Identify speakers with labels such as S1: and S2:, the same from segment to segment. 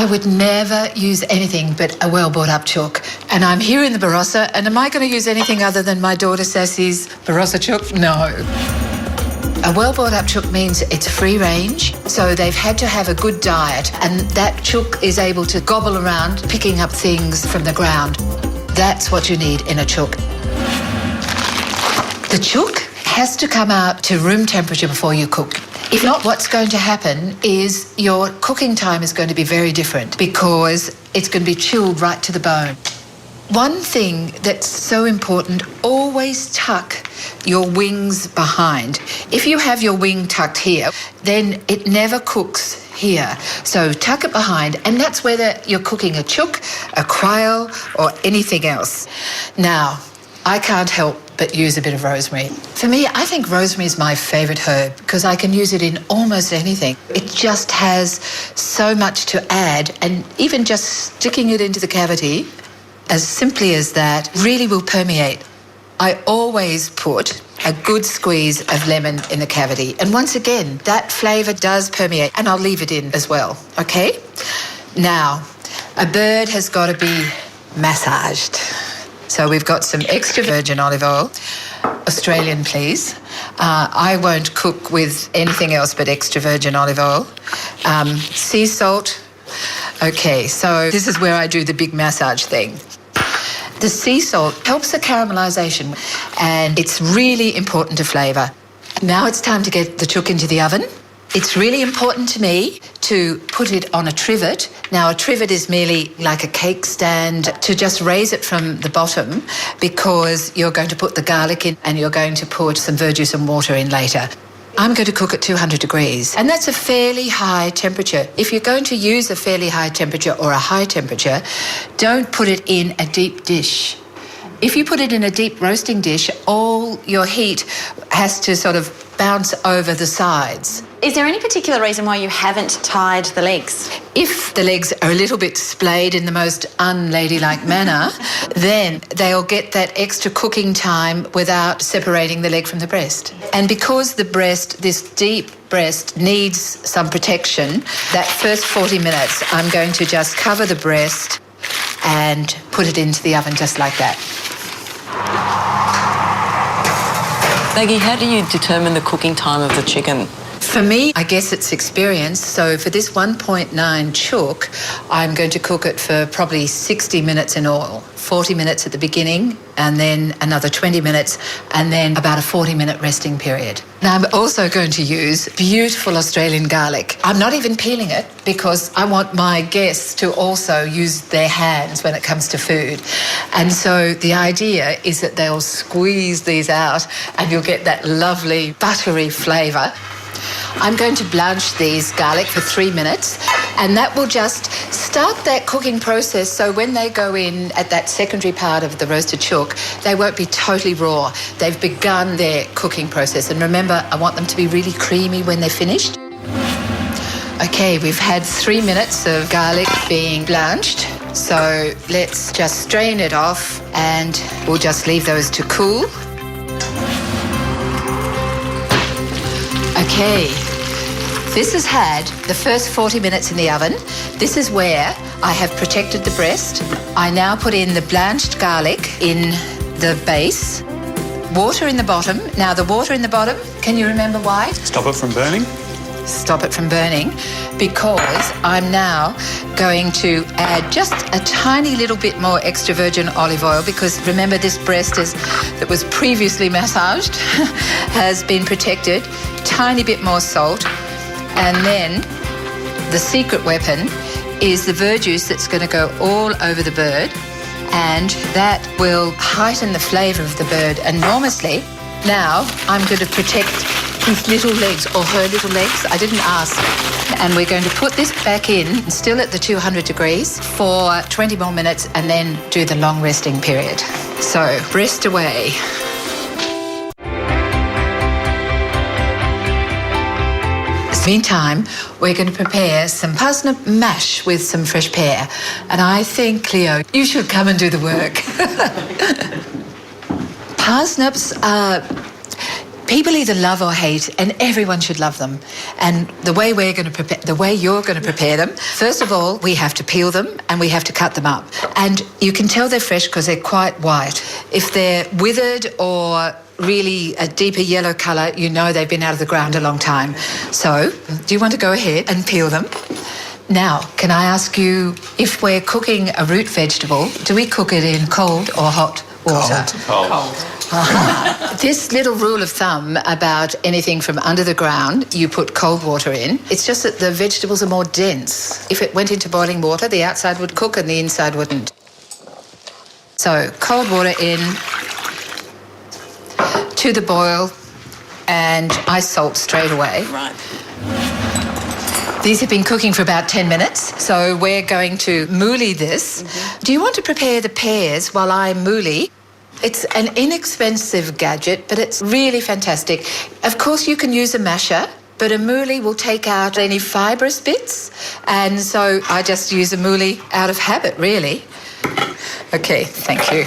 S1: I would never use anything but a well-brought-up chook. And I'm here in the Barossa, and am I going to use anything other than my daughter Sassy's Barossa chook? No. A well-brought-up chook means it's free range, so they've had to have a good diet, and that chook is able to gobble around, picking up things from the ground. That's what you need in a chook. The chook has to come out to room temperature before you cook. If not, what's going to happen is your cooking time is going to be very different because it's going to be chilled right to the bone. One thing that's so important, always tuck your wings behind. If you have your wing tucked here, then it never cooks here. So tuck it behind, and that's whether you're cooking a chook, a quail, or anything else. Now, I can't help but use a bit of rosemary. For me, I think rosemary is my favourite herb because I can use it in almost anything. It just has so much to add, and even just sticking it into the cavity, as simply as that, really will permeate. I always put a good squeeze of lemon in the cavity. And once again, that flavour does permeate, and I'll leave it in as well, okay? Now, a bird has got to be massaged. So we've got some extra virgin olive oil, Australian please. I won't cook with anything else but extra virgin olive oil. Sea salt. Okay, so this is where I do the big massage thing. The sea salt helps the caramelisation, and it's really important to flavour. Now it's time to get the chook into the oven. It's really important to me to put it on a trivet. Now, a trivet is merely like a cake stand to just raise it from the bottom because you're going to put the garlic in and you're going to put some verjuice and water in later. I'm going to cook at 200 degrees, and that's a fairly high temperature. If you're going to use a fairly high temperature or a high temperature, don't put it in a deep dish. If you put it in a deep roasting dish, all your heat has to sort of bounce over the sides.
S2: Is there any particular reason why you haven't tied the legs?
S1: If the legs are a little bit splayed in the most unladylike manner, then they'll get that extra cooking time without separating the leg from the breast. And because the breast, this deep breast, needs some protection, that first 40 minutes, I'm going to just cover the breast and put it into the oven just like that.
S3: Maggie, how do you determine the cooking time of the chicken?
S1: For me, I guess it's experience. So for this 1.9 chook, I'm going to cook it for probably 60 minutes in oil, 40 minutes at the beginning, and then another 20 minutes, and then about a 40-minute resting period. Now, I'm also going to use beautiful Australian garlic. I'm not even peeling it because I want my guests to also use their hands when it comes to food. And so the idea is that they'll squeeze these out and you'll get that lovely buttery flavour. I'm going to blanch these garlic for 3 minutes, and that will just start that cooking process so when they go in at that secondary part of the roasted chook, they won't be totally raw. They've begun their cooking process. And remember, I want them to be really creamy when they're finished. Okay, we've had 3 minutes of garlic being blanched, so let's just strain it off and we'll just leave those to cool. Okay, this has had the first 40 minutes in the oven. This is where I have protected the breast. I now put in the blanched garlic in the base, water in the bottom. Now the water in the bottom, can you remember why?
S4: Stop it from burning?
S1: Stop it from burning, because I'm now going to add just a tiny little bit more extra virgin olive oil, because remember this breast that was previously massaged has been protected. Tiny bit more salt, and then the secret weapon is the verjuice that's going to go all over the bird, and that will heighten the flavour of the bird enormously. Now I'm going to protect his little legs, or her little legs, I didn't ask. And we're going to put this back in, still at the 200 degrees, for 20 more minutes and then do the long resting period. So, breast away. Meantime, we're going to prepare some parsnip mash with some fresh pear. And I think, Cleo, you should come and do the work. Parsnips are People either love or hate, and everyone should love them. And the way you're going to prepare them, first of all, we have to peel them and we have to cut them up. And you can tell they're fresh because they're quite white. If they're withered or really a deeper yellow colour, you know they've been out of the ground a long time. So, do you want to go ahead and peel them? Now, can I ask you, if we're cooking a root vegetable, do we cook it in cold or hot water?
S4: Cold.
S1: This little rule of thumb about anything from under the ground, you put cold water in. It's just that the vegetables are more dense. If it went into boiling water, the outside would cook and the inside wouldn't. So, cold water in to the boil, and I salt straight away.
S3: Right.
S1: These have been cooking for about 10 minutes, so we're going to moulie this. Do you want to prepare the pears while I moulie? It's an inexpensive gadget, but it's really fantastic. Of course, you can use a masher, but a moulie will take out any fibrous bits, and so I just use a moulie out of habit, really. Okay, thank you.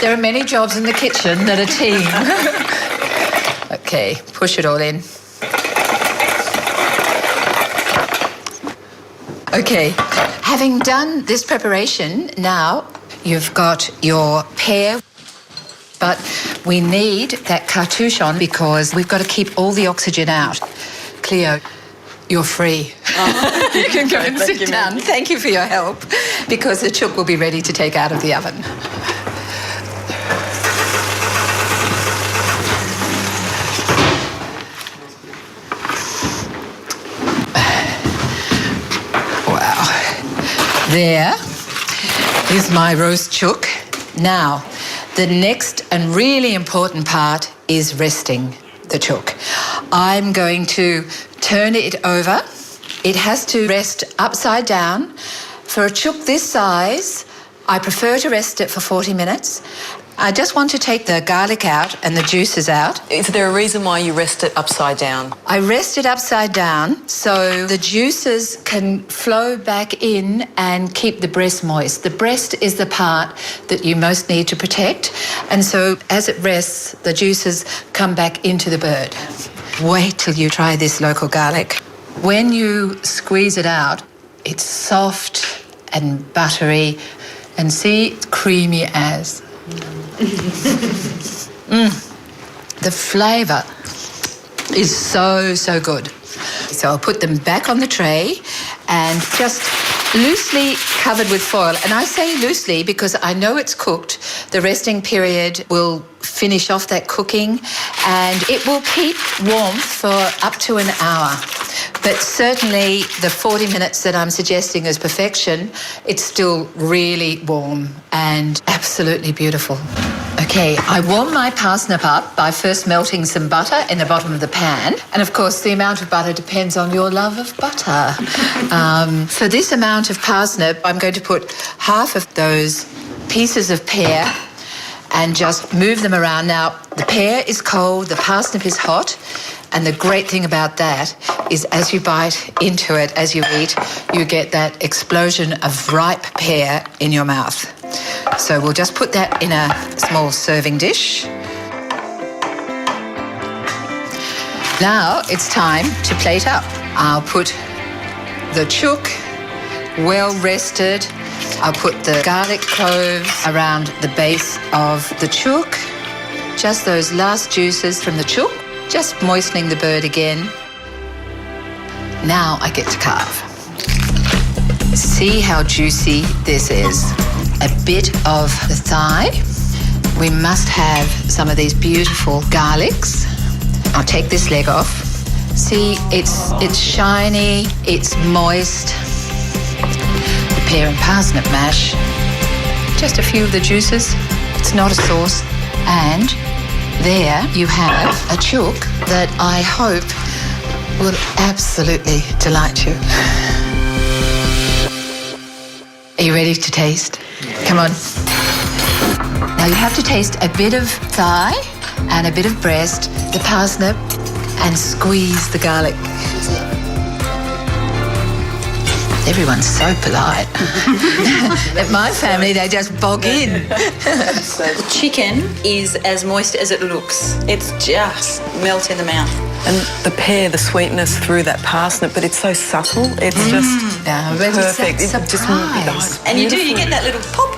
S1: There are many jobs in the kitchen that are team. Okay, push it all in. Okay, having done this preparation, now you've got your pear, but we need that cartouche on because we've got to keep all the oxygen out. Cleo, you're free. You can go and sit down. Thank you for your help, because the chook will be ready to take out of the oven. There is my roast chook. Now, the next and really important part is resting the chook. I'm going to turn it over. It has to rest upside down. For a chook this size, I prefer to rest it for 40 minutes. I just want to take the garlic out and the juices out.
S3: Is there a reason why you rest it upside down?
S1: I rest it upside down so the juices can flow back in and keep the breast moist. The breast is the part that you most need to protect, and so as it rests, the juices come back into the bird. Wait till you try this local garlic. When you squeeze it out, it's soft and buttery, and see, it's creamy as. The flavour is so good. So I'll put them back on the tray and just loosely covered with foil. And I say loosely because I know it's cooked. The resting period will finish off that cooking and it will keep warm for up to an hour. But certainly the 40 minutes that I'm suggesting as perfection, it's still really warm and absolutely beautiful. Okay, I warm my parsnip up by first melting some butter in the bottom of the pan. And of course, the amount of butter depends on your love of butter. For this amount of parsnip, I'm going to put half of those pieces of pear and just move them around. Now, the pear is cold, the parsnip is hot, and the great thing about that is as you bite into it, as you eat, you get that explosion of ripe pear in your mouth. So we'll just put that in a small serving dish. Now it's time to plate up. I'll put the chook, well rested. I'll put the garlic cloves around the base of the chook. Just those last juices from the chook, just moistening the bird again. Now I get to carve. See how juicy this is. A bit of the thigh. We must have some of these beautiful garlics. I'll take this leg off. See, it's shiny, it's moist. The pear and parsnip mash. Just a few of the juices. It's not a sauce. And there you have a chook that I hope will absolutely delight you. Are you ready to taste? Come on. Now you have to taste a bit of thigh and a bit of breast, the parsnip, and squeeze the garlic. Everyone's so polite. At my family, they just bog in.
S2: Chicken is as moist as it looks. It's just melt in the mouth.
S3: And the pear, the sweetness through that parsnip, but it's so subtle. It's just perfect.
S1: It's that surprise.
S2: And you get that little pop.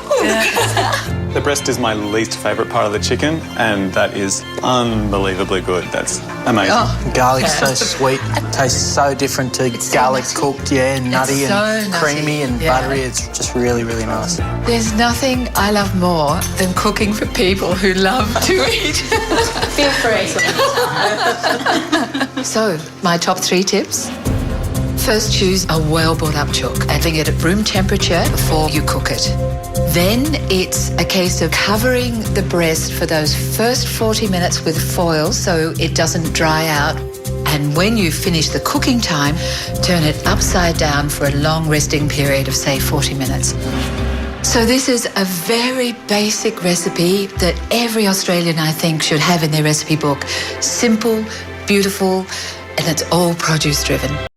S4: The breast is my least favourite part of the chicken, and that is unbelievably good. That's amazing.
S1: Oh.
S5: Garlic's so sweet. Tastes so different to garlic cooked, nutty
S1: so
S5: and
S1: nutty.
S5: creamy and buttery. It's just really, really nice.
S1: There's nothing I love more than cooking for people who love to eat.
S2: Feel free.
S1: So, my top 3 tips. First, choose a well brought up chook and leaving it at room temperature before you cook it. Then it's a case of covering the breast for those first 40 minutes with foil so it doesn't dry out. And when you finish the cooking time, turn it upside down for a long resting period of, say, 40 minutes. So this is a very basic recipe that every Australian, I think, should have in their recipe book. Simple, beautiful, and it's all produce driven.